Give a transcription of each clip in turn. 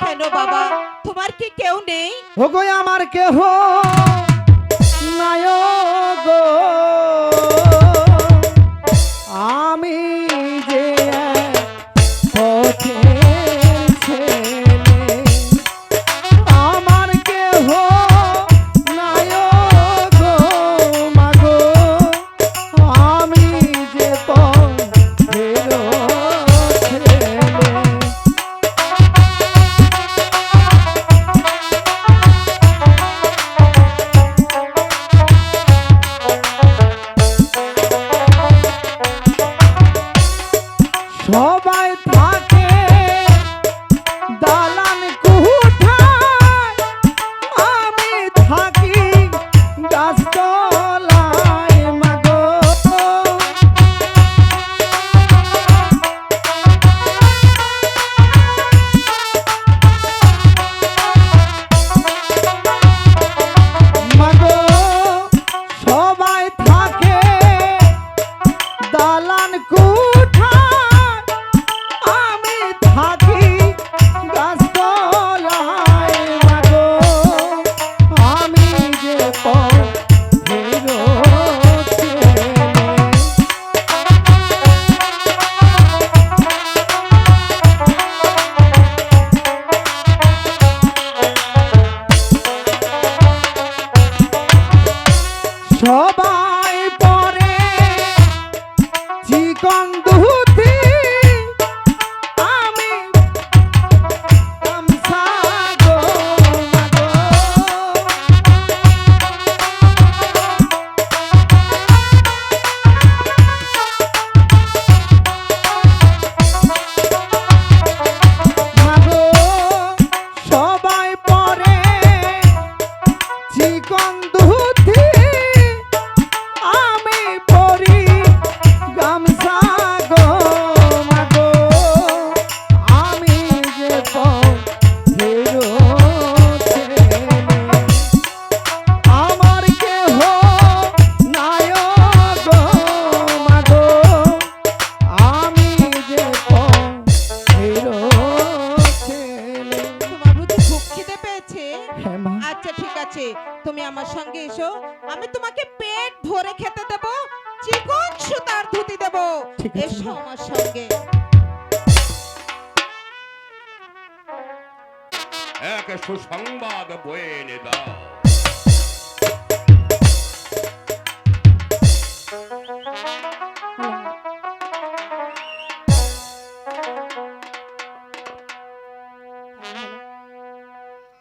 কেন বাবা, তোমার কি কেউ নেই? ওগো আমার কেহ নাই গো, আমি যে পথের ছেলে, আমার কেহ নাই গো মাগো, আমি যে পথের ছেলে। সবাই থাকে দালান কুঠায়, আমি থাকি গাছতলায় মাগো। মাগো সবাই থাকে দালান কুঠায়, আমি থাকি গাছতলায় মাগো, আমি যে পথের ছেলে। সবাই পরে চিকন ধুতি, আমি গামছা গো মাগো। মাগো সবাই পরে চিকন ধুতি, আমি পরি গামছা গো মাগো, আমি যে পথের ছেলে। আমার কেহ নাই গো মাগো, আমি যে পথের ছেলে। তোমার বুঝি খুব খিদে পেয়েছে? হ্যাঁ মা। আচ্ছা ঠিক আছে, তুমি আমার সঙ্গে এসো, আমি তোমাকে পেট ভরে খেতে দেব, চিকন সুতার ধুতি দেব। ঠিক আছে। এসো আমার সঙ্গে। এক সুসংবাদ বয়ে এনে দাও।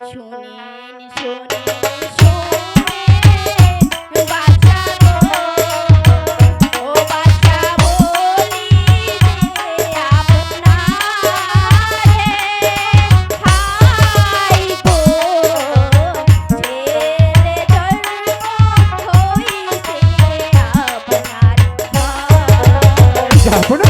শোনেন শোনেন শোনেন বাচ্চা গো, ও বাচ্চা বলি যে আপনারে খাইবো, ছেলে জন্ম হইছে আপনার ঘরে। যাবো না।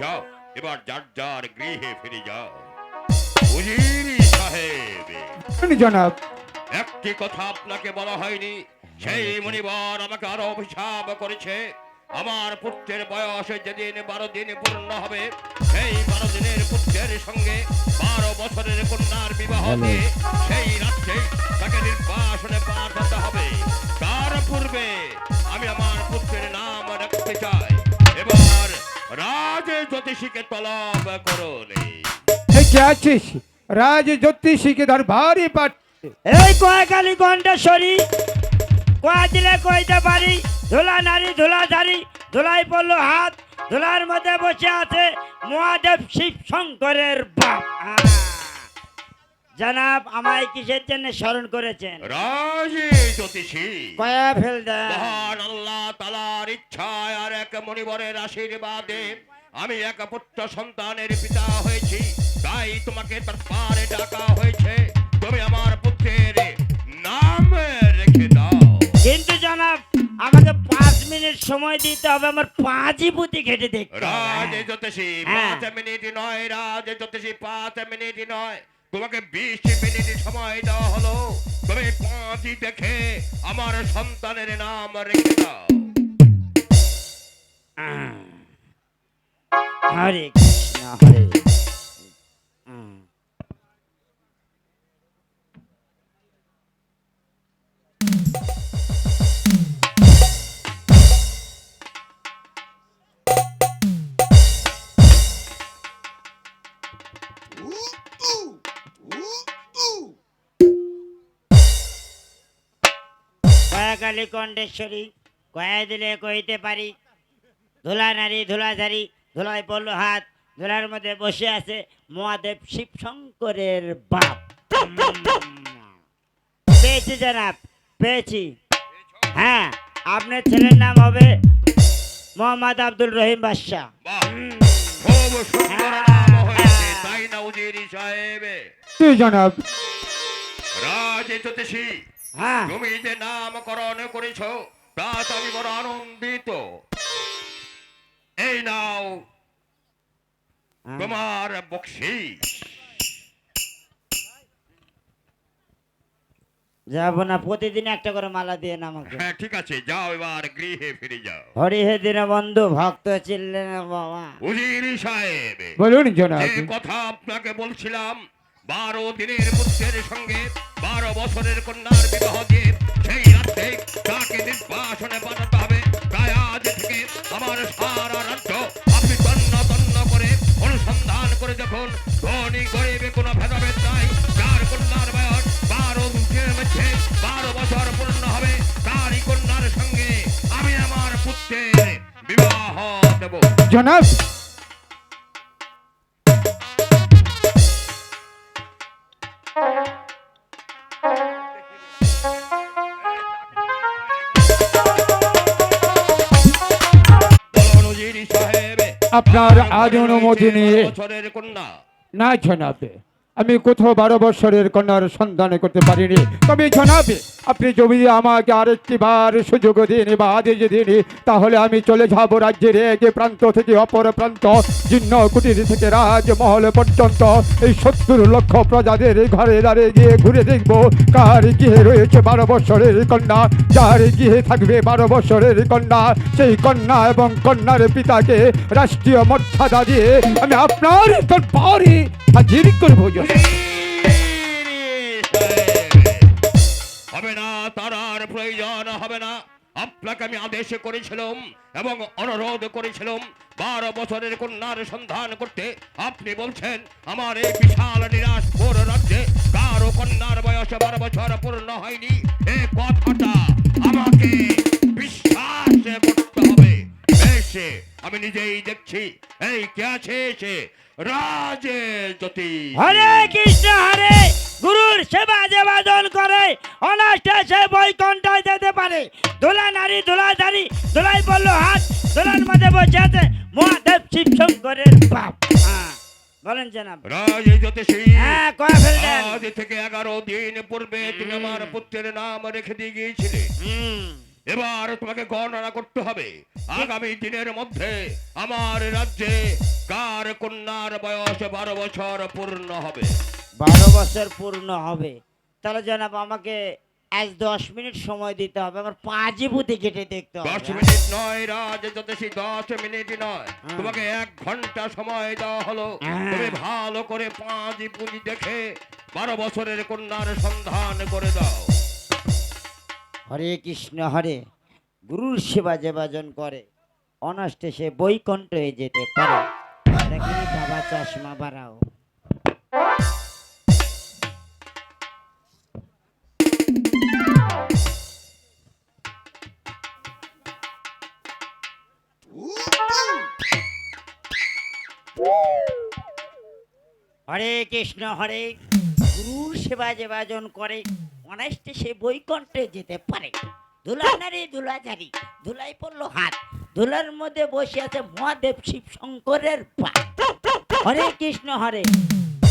যাও এবার যার যার গৃহে ফিরে যাও। উজির সাহেব, জনাব। একটি কথা আপনাকে বলা হয়নি। সেই মনিবর আমাকে আরো অভিশাপ করেছে। আমার পুত্রের বয়স যেদিন 12 দিন পূর্ণ হবে, সেই 12 দিনের পুত্রের সঙ্গে 12 বছরের কন্যার বিবাহ দিয়ে সেই রাত্রে তাকে নির্বাসনে পাঠাতে হবে। তার পূর্বে আমি আমার পুত্রের নাম রাখতে চাই। এবার রাজ জ্যোতিষীকে তলব করুন। কে আছিস? রাজ জ্যোতিষীকে দরবারে পাঠাচ্ছে। এই কয়াকালী কণ্ঠেশ্বরী, কয়া দিলে কইতে পারি। ধুলা নারী ধুলা ধারি, ধুলাই পড়লো হাত, ধুলার মধ্যে বসে আছে মহাদেব শিব শঙ্করের বাপ। জনাব, আমায় কিসের জন্য স্মরণ করেছেন? রাজ জ্যোতিষী, কয়া ফেল দেন। মহান আল্লাহ তাআলার ইচ্ছায় আর এক মনিবরের আশীর্বাদে আমি এক পুত্র সন্তানের পিতা হয়েছি। তাই তোমাকে দরবারে ডাকা হয়েছে। তুমি আমার পুত্রের নাম রেখে দাও। কিন্তু জনাব, আমাকে 5 মিনিট সময় দিতে হবে, আমার 5 পুঁতি ঘেটে দেখতে রাজ হবে। জ্যোতিষী, হ্যাঁ। 5 মিনিট নয়। রাজ জ্যোতিষী, 5 মিনিট নয়, তোমাকে 20 মিনিট সময় দেওয়া হলো। তুমি 5 দেখে আমার সন্তানের নাম রেখে দাও। হরে কৃষ্ণ হরে কয়াকালী কণ্ঠেশ্বরী, কয়া দিলে কইতে পারি। ধুলা নারী ধুলা ধারি, ধুলায় পড়লো হাত, ধুলার মধ্যে বসে আছে মহাদেব শিব শঙ্করের বাপ। পেয়েছি জনাব, পেয়েছি। হ্যাঁ, আপনার ছেলের নাম হবে মোহাম্মদ আব্দুল রহিম বাদশাহ। বাহ, খুব সুন্দর নাম হয়েছে, তাই না উজির সাহেব? তুই জনাব। রাজ জ্যোতিষী, হ্যাঁ, তুমি যে নামকরণ করেছ তাতে আমি বড় আনন্দিত। এই নাও তোমার বকশিশ। যাবো না, প্রতিদিন একটা করে মালা দিয়ে আমাকে। হ্যাঁ ঠিক আছে, যাও এবার গৃহে ফিরে যাও। হরি হে দীনবন্ধু, ভক্ত চিনলে না বাবা। উজির সাহেব, বলুন জনাব। যে কথা আপনাকে বলছিলাম, 12 দিনের পুত্রের সঙ্গে 12 বছরের কন্যার বিবাহ দিয়ে সেই রাত্রে তাকে নির্বাসনে পাঠাতে হবে। তাই আজ থেকে আমার সারা রাজ্য আপনি তন্ন তন্ন করে অনুসন্ধান করে দেখুন। ধনী গরিবে কোনো ভেদাভেদ নাই। যার কন্যার বয়স 12 দিনের মধ্যে 12 বছর পূর্ণ হবে, তারই কন্যার সঙ্গে আমি আমার পুত্রের বিবাহ দেব। জনাব, বলুন উজির সাহেব, আপনার আজ অনুমতি নিয়ে। বছরের কন্যা। না জনাবে, আমি কোথাও 12 বছরের কন্যার সন্ধান করতে পারিনি। তবে জনাবে, আপনি যদি আমাকে আরেকটি বার সুযোগ দিন বা আদেশ দিন, তাহলে আমি চলে যাব রাজ্যের এক প্রান্ত থেকে অপর প্রান্ত, জীর্ণ কুটির থেকে রাজমহল পর্যন্ত এই 70 লক্ষ প্রজাদের ঘরে দাঁড়িয়ে গিয়ে ঘুরে দেখব কার গৃহে রয়েছে 12 বছরের কন্যা। যার গৃহে থাকবে 12 বছরের কন্যা, সেই কন্যা এবং কন্যার পিতাকে রাষ্ট্রীয় মর্যাদা দিয়ে আমি আপনার দরবারে হাজির করবো। হবে না, তার আর প্রয়োজন হবে না। আপনাকে আমি আদেশ করেছিলাম এবং অনুরোধ করেছিলাম 12 বছরের কন্যার সন্ধান করতে। আপনি বলছেন আমার এই বিশাল নিরাশপুর রাজ্যে কারো কন্যার বয়স 12 বছর পূর্ণ হয়নি। এই কথাটা আমাকে বিশ্বাস করতে হবে। এসে আমি নিজেই দেখছি এই কে আছে, এসে রাজে জ্যোতি। হরে কৃষ্ণ হরে, গুরুর সেবা যেবাদন করে অনাষ্টে সে বৈকুণ্ঠে যেতে পারে। ধুলা নারী ধুলা ধারি, ধুলাই পড়লো হাত, ধুলার মধ্যে বসে আছে মহাদেব শিব শঙ্করের বাপ। বলেন জনাব। রাজে জ্যোতিষী, হ্যাঁ, কয়া ফেল দেন। আজ থেকে 11 দিন পূর্বে তুমি আমার পুত্রের নাম রেখে দিয়ে গিয়েছিলে। এবার তোমাকে গণনা করতে হবে আগামী দিনের মধ্যে আমার রাজ্যে কার কন্যার বয়স 12 বছর পূর্ণ হবে। 12 বছর পূর্ণ হবে, তাহলে জনাব আমাকে আজ 10 মিনিট সময় দিতে হবে, আমার পাঁচি পুঁতি কেটে দেখতে হবে। 10 মিনিট নয় রাজ জ্যোতিষী, 10 মিনিট নয়, তোমাকে 1 ঘন্টা সময় দেওয়া হলো। হ্যাঁ। তুমি ভালো করে পাঁচ পুঁজি দেখে 12 বছরের কন্যার সন্ধান করে দাও। হরে কৃষ্ণ হরে, গুরুর সেবা যে বাজন করে অনাষ্টে সে বৈকুণ্ঠ হয়ে যেতে পারে। দেখি বাবা চশমা বাড়াও। হরে কৃষ্ণ হরে, গুরুর সেবা যে বাজন করে অনাষ্টে সে বৈকুণ্ঠে যেতে পারে। ধুলা নারী ধুলাঝারি, ধুলাই পড়লো হাত, ধুলার মধ্যে বসে আছে মহাদেব শিব শঙ্করের পা। হরে কৃষ্ণ হরে,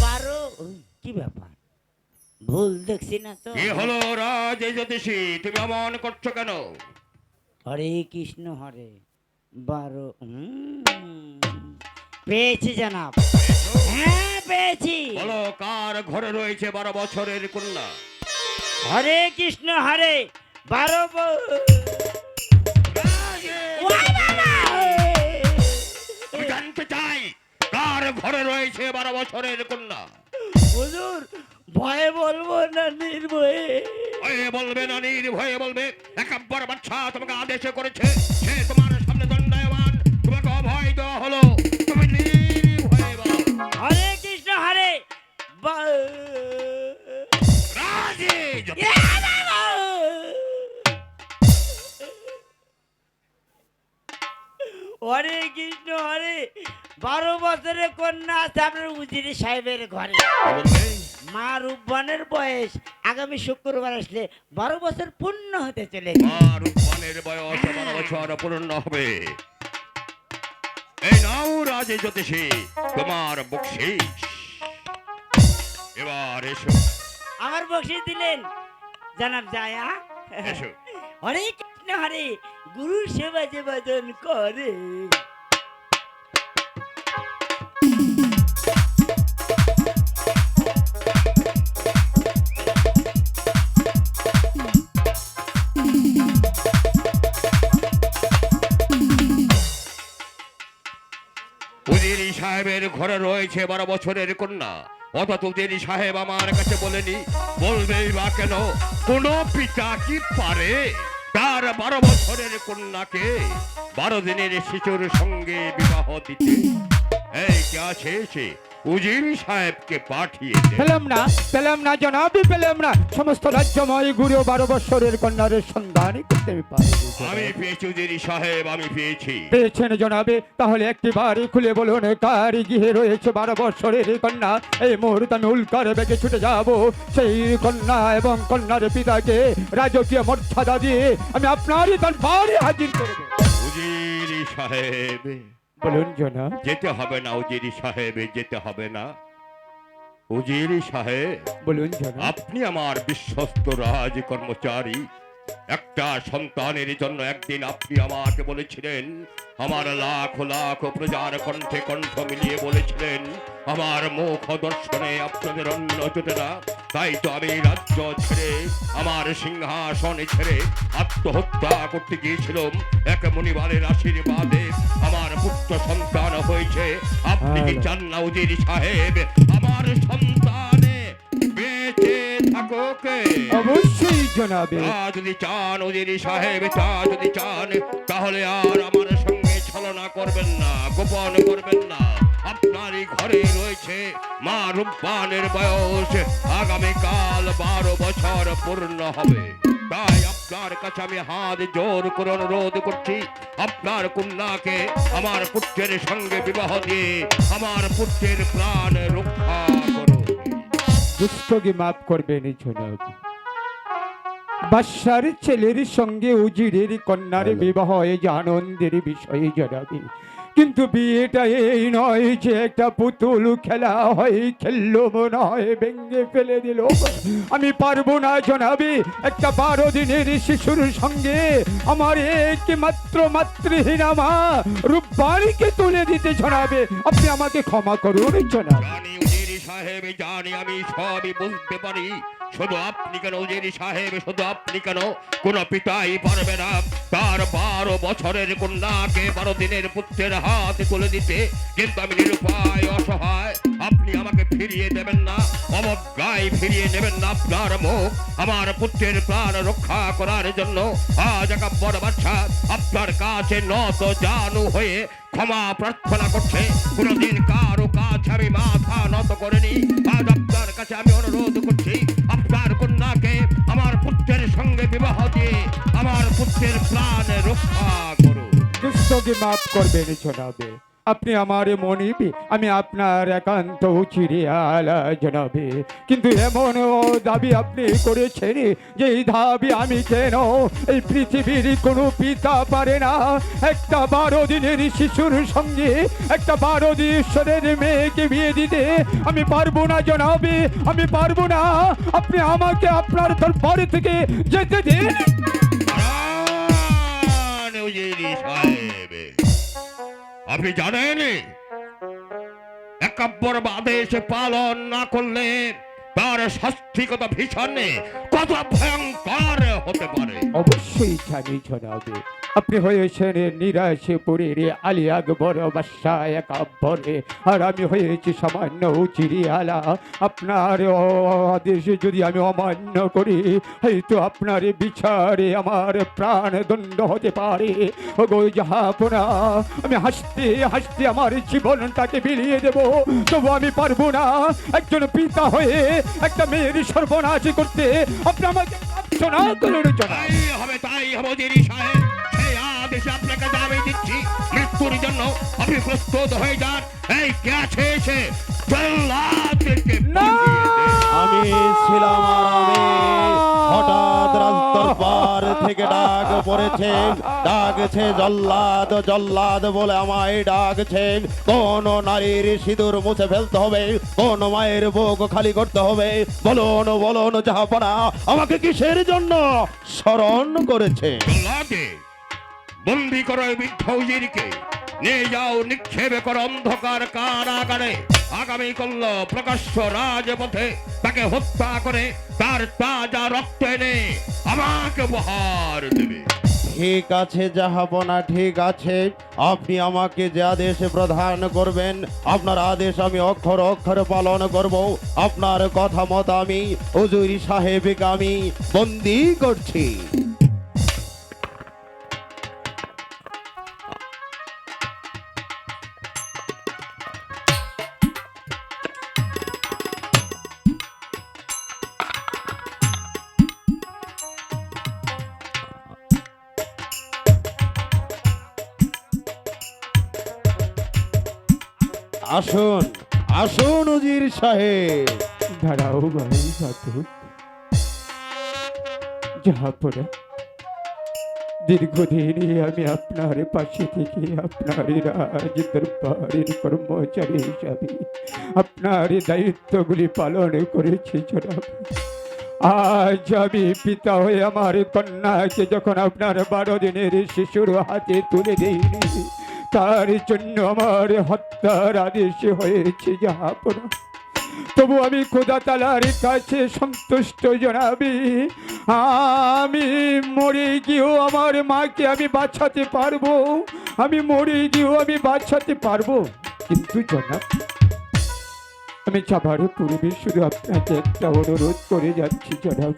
12 কি ব্যাপার, ভুল দেখছি না তো? কি হলো রাজ জ্যোতিষী, তুমি অমন করছো কেন? হরে কৃষ্ণ হরে, 12 পেয়েছি জনাব, হ্যাঁ পেয়েছি। বলো কার ঘরে রয়েছে 12 বছরের কন্যা? হরে কৃষ্ণ হরে, 12 আমি জানতে চাই কার ঘরে রয়েছে 12 বছরের কন্যা। হুজুর ভয়ে বলবো না নির্ভয়ে? ভয়ে বলবে না নির্ভয়ে বলবে? একাব্বর বাদশা তোমাকে আদেশ করেছে, সে তোমার সামনে দণ্ডায়মান, তোমাকে অভয় দেওয়া হলো, তুমি নির্ভয়ে বলো। হরে কৃষ্ণ হরে, রাজে জ্যোতিষী, হরে কৃষ্ণ হরে, 12 বছরের কন্যা আছে আপনার উজিরি সাহেবের ঘরে। কি বলবে? মা রূপবানের বয়স আগামী শুক্রবার আসলে 12 বছর পূর্ণ হতে চলেছে। আর রূপবানের বয়স 12 বছর পূর্ণ হবে। এই নাও রাজে জ্যোতিষী তোমার বকশিশ। এবার এসো আমার বকশিশ দিলেন জানাব জায়া। এসো। হরে কৃষ্ণ হরে, গুরুর সেবা যে বাজন করে। উজিরি সাহেবের ঘরে রয়েছে 12 বছরের কন্যা, অথচ উজিরি সাহেব আমার কাছে বলেনি। বলবেই বা কেন? কোন পিতা কি পারে তার 12 বছরের কন্যাকে 12 দিনের শিশুর সঙ্গে বিবাহ দিতে? এই কে আছে সে উজিরি সাহেবকে পাঠিয়েছে। পেলাম না জনাবি, পেলাম না। সমস্ত রাজ্যময় গুরু 12 বছরের কন্যার সন্ধান করতে পারি। আমি পেয়েছি উজিরি সাহেব, আমি পেয়েছি। পেয়েছেন জনাবে, তাহলে একটি বাড়ি খুলে বলুন কার গৃহে রয়েছে 12 বছরের কন্যা। এই মুহূর্তে আমি উল্কার বেগে ছুটে যাব, সেই কন্যা এবং কন্যার পিতাকে রাজকীয় মর্যাদা দিয়ে আমি আপনারই দরবারে হাজির করব। উজিরি সাহেব, বলুন জনাব। যেতে হবে না উজিরি সাহেব, যেতে হবে না। উজিরি সাহেব, বলুন জনাব। আপনি আমার বিশ্বস্ত রাজ কর্মচারী। একটা সন্তানের জন্য একদিন আপনি আমাকে বলেছিলেন, আমার লাখ লাখ প্রজার কণ্ঠে কণ্ঠ মিলিয়ে বলেছিলেন, আমার মুখ দর্শনে আপনাদের অন্য জোটে না। তাই তো আমি রাজ্য ছেড়ে, আমার সিংহাসন ছেড়ে আত্মহত্যা করতে গিয়েছিলাম। এক মুনিবারের আশীর্বাদে আমার পুত্র সন্তান হয়েছে। আপনি কি চান না উজিরি সাহেব আমার সন্তানে বেঁচে থাকুক? অবশ্যই জনাবে। তা যদি চান উজিরি সাহেব, তা যদি চান, তাহলে আর আমার সঙ্গে ছলনা করবেন না, গোপন করবেন না। আপনারই ঘরে রয়েছে মা রূপবানের বয়স আগামীকাল 12 বছর পূর্ণ হবে। তাই আপনার কাছে আমি হাত জোর করে অনুরোধ করছি, আপনার কন্যাকে আমার পুত্রের সঙ্গে বিবাহ দিয়ে আমার পুত্রের প্রাণ রক্ষা করুন। দুষ্টকে মাফ করবেন জনাব। বাদশার ছেলের সঙ্গে উজিরের কন্যার বিবাহ এই যে আনন্দের বিষয় জনাবি, কিন্তু বিয়েটা এই নয় যে একটা পুতুল খেলা হয়, খেললো মনে হয় ভেঙে ফেলে দিল। আমি পারবো না জনাবি একটা 12 দিনের শিশুর সঙ্গে আমার একমাত্র মাতৃহীনা মা রূপবাড়িকে তুলে দিতে জনাবে। আপনি আমাকে ক্ষমা করুন জনাব। জানি উজিরি সাহেব, জানি আমি সবই বুঝতে পারি। শুধু আপনি কেন উজিরি সাহেব, শুধু আপনি কেন, কোন পিতাই পারবে না তার 12 বছরের কন্যাকে 12 দিনের পুত্রের হাতে তুলে দিতে। কিন্তু আমি নিরুপায়, অসহায়। আপনি আমাকে ফিরিয়ে দেবেন না, অবজ্ঞায় ফিরিয়ে নেবেন না আপনার মুখ। আমার পুত্রের প্রাণ রক্ষা করার জন্য আজ আকবর বাদশা আপনার কাছে নত জানু হয়ে ক্ষমা প্রার্থনা করছে। কোনদিন কারো কাছে আমি মাথা নত করিনি। আজ আপনার কাছে আমি অনুরোধ করছি, আপনার কন্যাকে আমার পুত্রের সঙ্গে বিবাহ দিয়ে আমার পুত্রের প্রাণ রক্ষা করুন। দুষ্টকে মাফ করবেন জনাবে। আপনি আমার মনিবি, আমি আপনার একান্ত চিরিয়ালা জনাবে। কিন্তু এমন দাবি আপনি করেছেন যে এই দাবি আমি কেন, এই পৃথিবীর কোনো পিতা পারে না একটা 12 দিনের শিশুর সঙ্গে একটা 12 ঈশ্বরের মেয়েকে বিয়ে দিতে। আমি পারবো না জনাবে, আমি পারবো না। আপনি আমাকে আপনার দরবার থেকে যেতে দিন। দাঁড়ান, উজিরি সাহেব, আপনি জানেন একাব্বর আদেশ পালন না করলে তার শাস্তি কত ভীষণ, কত ভয়ঙ্কর হতে পারে। অবশ্যই জানি জনাবে। আপনি হয়েছেন নিরাশপুরের আলী আকবর বাদশাহ একাব্বরে, আর আমি হয়েছি সামান্য চিরিয়ালা। আপনার আদেশ যদি আমি অমান্য করি, হয়তো আপনার বিচারে আমার প্রাণদণ্ড হতে পারে। ওগো জাহাপনা, আমি হাসতে হাসতে আমার জীবনটাকে বিলিয়ে দেব, তবু আমি পারবো না একজন পিতা হয়ে একটা মেয়ের সর্বনাশ করতে। আপনি আমাকে শোনা করুন জনাব। তাই হবে, তাই হবে উজিরি সাহেব। সেই আদেশে আপনাকে দাবি দিচ্ছি, মৃত্যুর জন্য আপনি প্রস্তুত হয়ে যান। এই কে আছে এসে জল্লাদকে না! আমি ছিলাম আরামে, হঠাৎ রাজদরবার থেকে ডাক পড়েছেন, ডাকছে জল্লাদ জল্লাদ বলে আমায় ডাকছেন। কোন নারীর সিঁদুর মুছে ফেলতে হবে, কোন মায়ের বুক খালি করতে হবে, বলুন বলুন জাহাপনা, আমাকে কিসের জন্য স্মরণ করেছে? জল্লাদকে বন্দি করো এই বৃদ্ধ উজিরকে, নিয়ে যাও নিক্ষেপ করো অন্ধকার কারাগারে। আগামীকাল প্রকাশ্য রাজপথে তাকে হত্যা করে তার তাজা রক্ত এনে আমাকে উপহার দেবে। ঠিক আছে জাহাপনা, ঠিক আছে। আপনি আমাকে যে আদেশ প্রদান করবেন, আপনার আদেশ আমি অক্ষর অক্ষর পালন করব। আপনার কথা মতো আমি উজিরি সাহেবকে আমি বন্দি করছি। আসুন আসুন উজির সাহেব। দাঁড়াও ভাই ঘাতক জাহাপনা, দীর্ঘদিন আমি আপনার পাশে থেকে আপনার রাজ দরবারের কর্মচারী হিসাবে আপনার দায়িত্বগুলি পালন করেছি জনাব। আজ আমি পিতা হয়ে আমার কন্যাকে যখন আপনার 12 দিনের শিশুর হাতে তুলে দিইনি, তার জন্য আমার হত্যার আদেশ হয়েছে জাহাপনা। তবু আমি খোদা তাআলার কাছে সন্তুষ্ট জনাবি। আমি মরে গিয়েও আমার মাকে আমি বাঁচাতে পারবো, আমি মরে গিয়েও আমি বাঁচাতে পারবো। কিন্তু জনাব, আমি যাবার পূর্বে শুধু আপনাকে একটা অনুরোধ করে যাচ্ছি জনাব।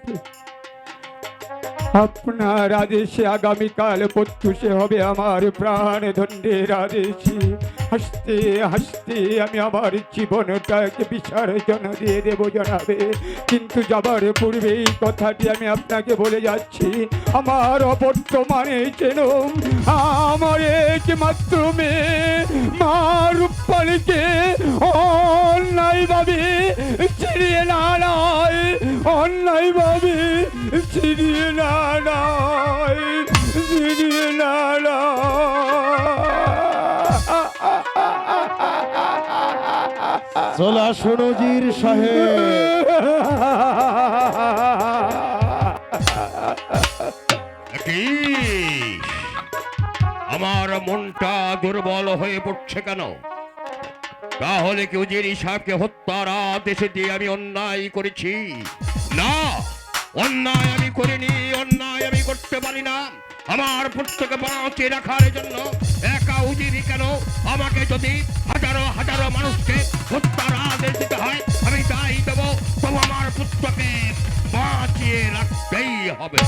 আপনার আদেশে আগামীকাল প্রত্যুষে হবে আমার প্রাণ দণ্ডের আদেশে। হাসতে হাসতে আমি আমার জীবনটাকে বিসর্জন দিয়ে দেবো জনাবে। কিন্তু যাবার পূর্বে এই কথাটি আমি আপনাকে বলে যাচ্ছি, আমার অবর্তমানে যেন আমার একমাত্র মেয়ে মা রূপপালিকে অন্যায়ভাবে ছিড়িয়ে না নয়, অন্যায়ভাবে ছিড়িয়ে না নয়, ছিড়িয়ে না নয়। চলে আসুন উজির সাহেব। কি? আমার মনটা দুর্বল হয়ে পড়ছে কেন? তাহলে কি উজির সাহেবকে হত্যার আদেশ দিয়ে আমি অন্যায় করেছি? না, অন্যায় আমি করিনি, অন্যায় আমি করতে পারি না। আমার পুত্রকে বাঁচিয়ে রাখার জন্য একা উজিরই কেন, আমাকে যদি হাজারো হাজারো মানুষকে হত্যার আদেশ দিতে হয় আমি তাই দেবো, তবু আমার পুত্রকে বাঁচিয়ে রাখতেই হবে।